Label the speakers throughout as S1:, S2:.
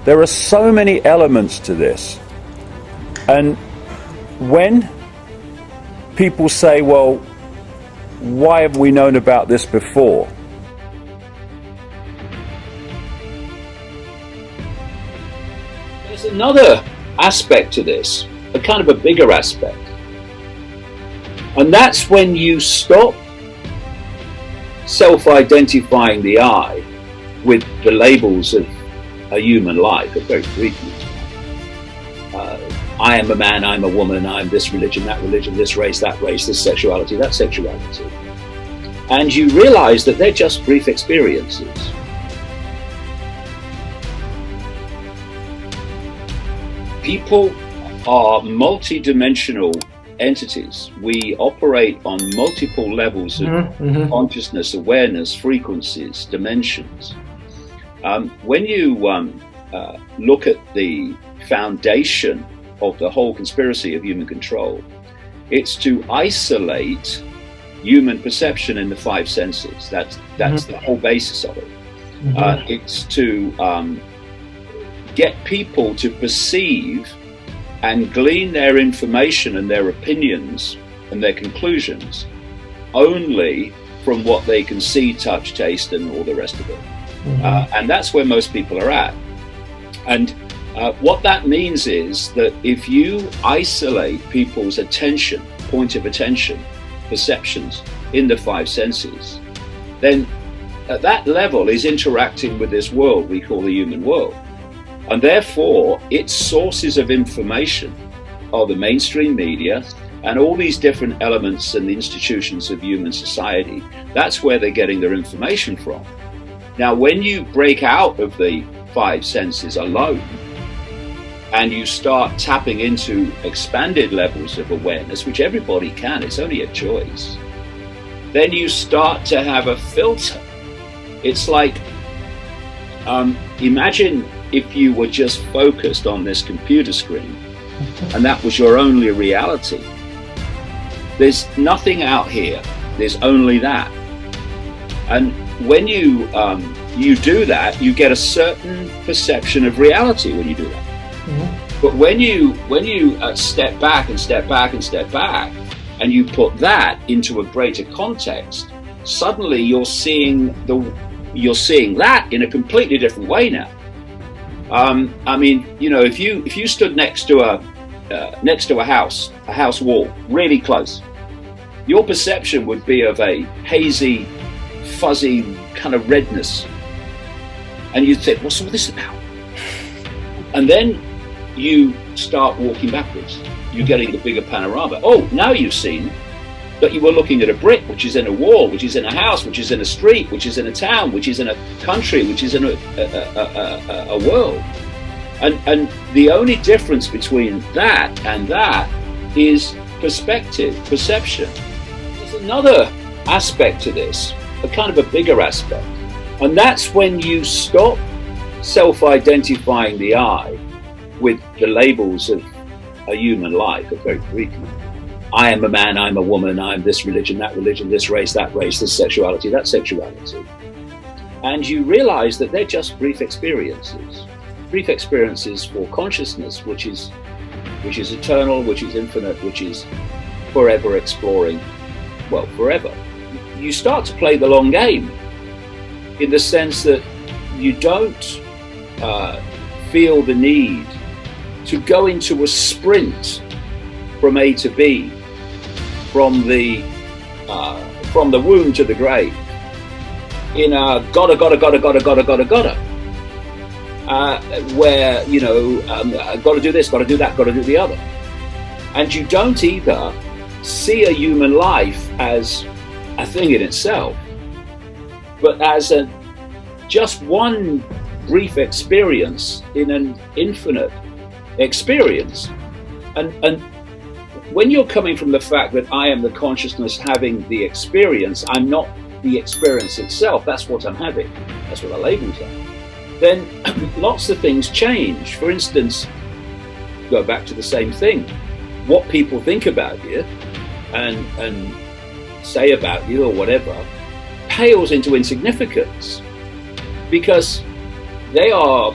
S1: There are so many elements to this. And when people say, well, why have we known about this before?
S2: There's another aspect to this, a kind of a bigger aspect. And that's when you stop self-identifying the I with the labels of a human life, a very brief I am a man, I'm a woman, I'm this religion, this race, this sexuality, that sexuality. And you realize that they're just brief experiences. People are multi-dimensional entities. We operate on multiple levels of consciousness, awareness, frequencies, dimensions. When you look at the foundation of the whole conspiracy of human control, it's to isolate human perception in the five senses. That's the whole basis of it. It's to get people to perceive and glean their information and their opinions and their conclusions only from what they can see, touch, taste, and all the rest of it. And that's where most people are at. And what that means is that if you isolate people's attention, point of attention, perceptions in the five senses, then at that level is interacting with this world we call the human world. And therefore, its sources of information are the mainstream media and all these different elements and the institutions of human society. That's where they're getting their information from. Now, when you break out of the five senses alone and you start tapping into expanded levels of awareness, which everybody can, it's only a choice, then you start to have a filter. It's like, imagine if you were just focused on this computer screen and that was your only reality. There's nothing out here, there's only that. And when you do that, you get a certain perception of reality when you do that. But when you step back and step back and step back, and you put that into a greater context, suddenly you're seeing that in a completely different way now. I mean, you know, if you stood next to a house wall, really close, your perception would be of a hazy, fuzzy kind of redness, and you'd think, what's all this about? And then you start walking backwards. You're getting the bigger panorama. Oh, now you've seen that you were looking at a brick, which is in a wall, which is in a house, which is in a street, which is in a town, which is in a country, which is in a world. And the only difference between that and that is perspective, perception. There's another aspect to this, a kind of a bigger aspect. And that's when you stop self-identifying the I with the labels of a human life, a very brief. I am a man, I'm a woman, I'm this religion, this race, this sexuality, that sexuality. And you realize that they're just brief experiences for consciousness, which is eternal, which is infinite, which is forever exploring, well, forever. You start to play the long game in the sense that you don't feel the need to go into a sprint from A to B, from the womb to the grave, in a gotta, where, you know, gotta do this, gotta do that, gotta do the other. And you don't either see a human life as a thing in itself, but as just one brief experience in an infinite experience. And when you're coming from the fact that I am the consciousness having the experience, I'm not the experience itself, that's what I'm having, that's what the labels are, then lots of things change. For instance, go back to the same thing. What people think about you and say about you or whatever pales into insignificance, because they are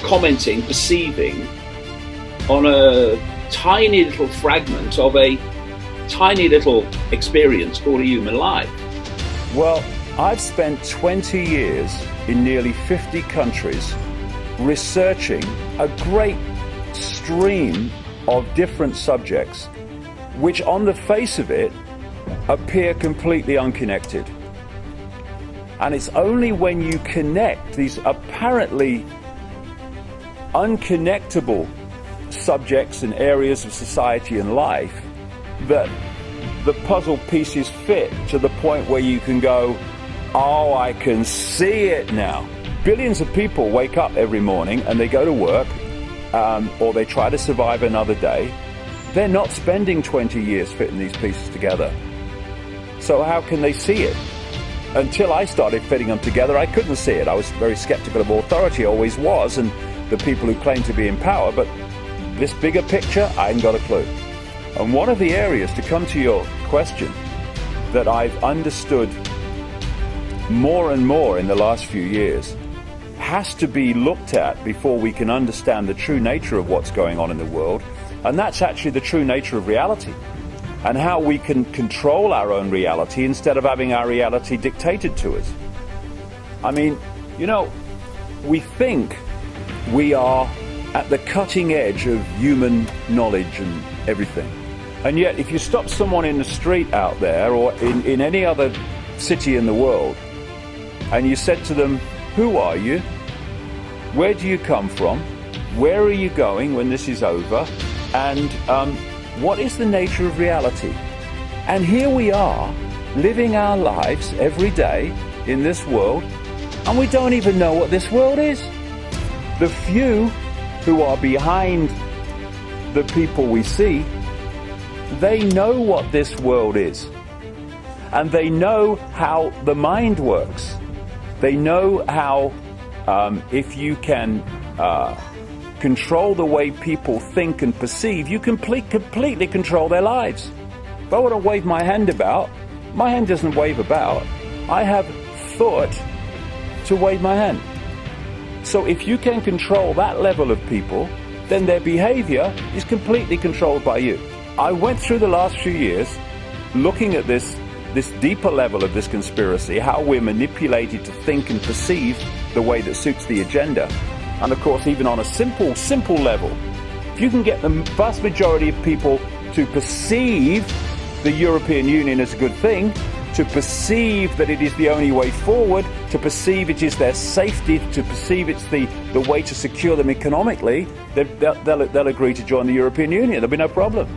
S2: commenting, perceiving on a tiny little fragment of a tiny little experience called a human life.
S1: Well, I've spent 20 years in nearly 50 countries researching a great stream of different subjects, which on the face of it appear completely unconnected. And it's only when you connect these apparently unconnectable subjects and areas of society and life that the puzzle pieces fit to the point where you can go, oh, I can see it now. Billions of people wake up every morning and they go to work, or they try to survive another day. They're not spending 20 years fitting these pieces together. So how can they see it? Until I started fitting them together, I couldn't see it. I was very skeptical of authority, always was, and the people who claim to be in power, but this bigger picture, I ain't got a clue. And one of the areas, to come to your question, that I've understood more and more in the last few years has to be looked at before we can understand the true nature of what's going on in the world, and that's actually the true nature of reality, and how we can control our own reality instead of having our reality dictated to us. I mean, you know, we think we are at the cutting edge of human knowledge and everything. And yet, if you stop someone in the street out there or in any other city in the world, and you said to them, who are you? Where do you come from? Where are you going when this is over? And what is the nature of reality? And here we are, living our lives every day in this world, and we don't even know what this world is. The few who are behind the people we see, they know what this world is. And they know how the mind works. They know how, if you can control the way people think and perceive, you completely control their lives. If I want to wave my hand about, my hand doesn't wave about. I have thought to wave my hand. So if you can control that level of people, then their behavior is completely controlled by you. I went through the last few years looking at this deeper level of this conspiracy, how we're manipulated to think and perceive the way that suits the agenda. And of course, even on a simple level, if you can get the vast majority of people to perceive the European Union as a good thing, to perceive that it is the only way forward, to perceive it is their safety, to perceive it's the way to secure them economically, they'll agree to join the European Union. There'll be no problem.